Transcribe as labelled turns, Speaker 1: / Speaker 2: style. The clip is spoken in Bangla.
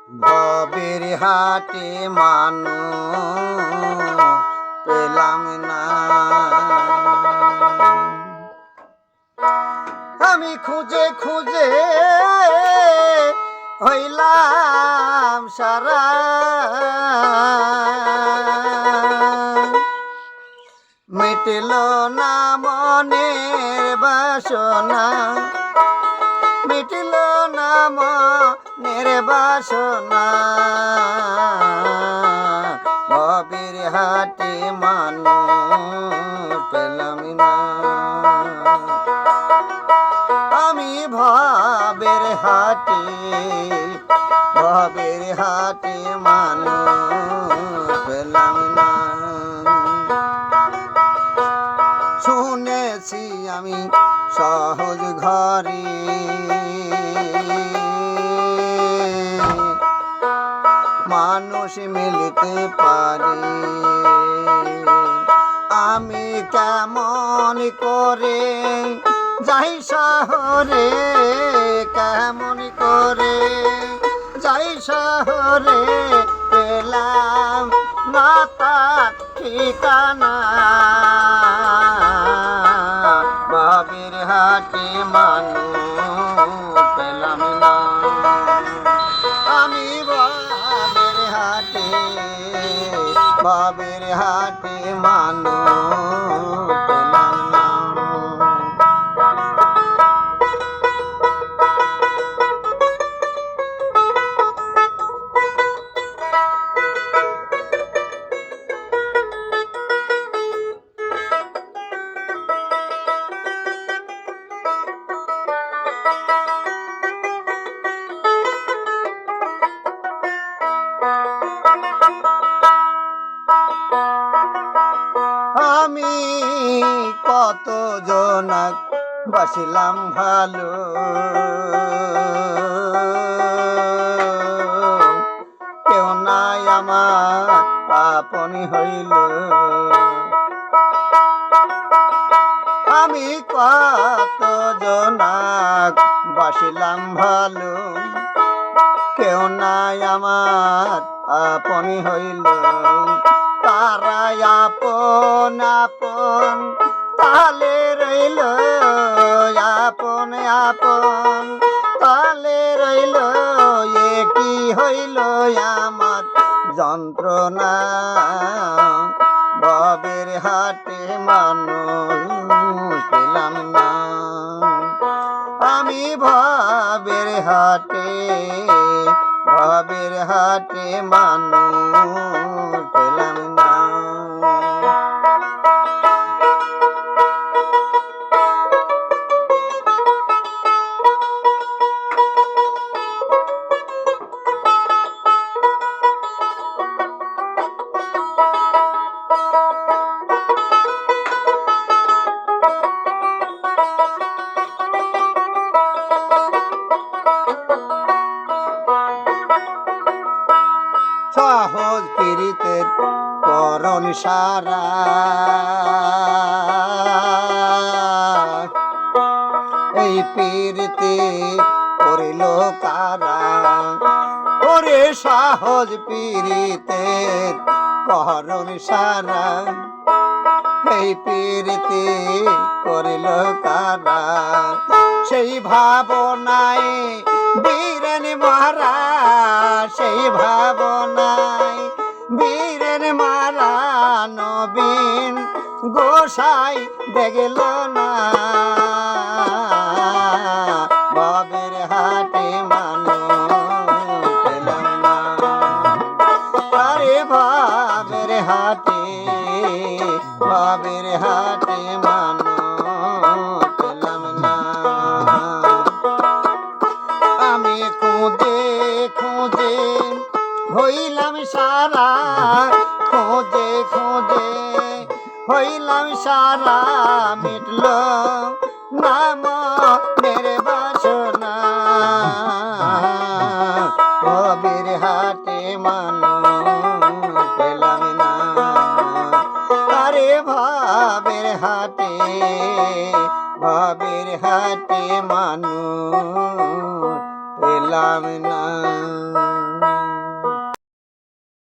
Speaker 1: ভবের হাটে মানুষ পেলাম না। আমি খুঁজে খুঁজে হইলাম সারা, মিটল না মনের বাসনা, মিটল না মনের বাসনা। ভবের হাটে মানুষ পেলাম না। আমি ভবের হাটে, ভবের হাটে মানুষ পেলাম না। শুনেছি আমি সহজ ঘরে মানুষ মিলতে পারে। আমি কেমন করে যাই শহরে, কেমন করে যাই শহরে, পেলাম না তার ঠিকানা। ভবের হাটে মানুষ পেলাম না। আমি ভবের হাটে, ভবের হাটে মানুষ পেলাম না। আমি কত জনক বাসিলাম ভালো, কেউ নাই আমার আপন হইল। আমি কত জনক বাসিলাম ভালো, কেউ নাই আমার আপন হইল। তারা আপন আপন তালে রইল, আপন আপন তালে রইল। এ কি হইল আমার যন্ত্রণা। ভবের হাটে মানুষ পেলাম না। আমি ভবের হাটে, ভবের হাটে মানুষ পেলাম না। সহজ পীড়িতের করণ সারা, এই পীড়িতে করিল কারা। ওরে সহজ পীড়িতের করণ সারা, এই পীড়িতে করিল কারা। সেই ভাবনায় বীরেন মারা, সেই ভাবনায় বীরেন মারা। নবীন গোসাই দেখল না। ভবের হাটে মানুষ পেলাম না। আরে ভবের হাটে, ভবের হাটে মানুষ পেলাম না। আমি খুঁজে খুঁজে হইলাম সারা, খুঁজে খুঁজে হইলাম সারা। মিটল না মনের বাসনা। ভবের হাটে মানুষ পেলাম না। আরে ভবের হাটে, ভবের হাটে মানুষ পেলাম না।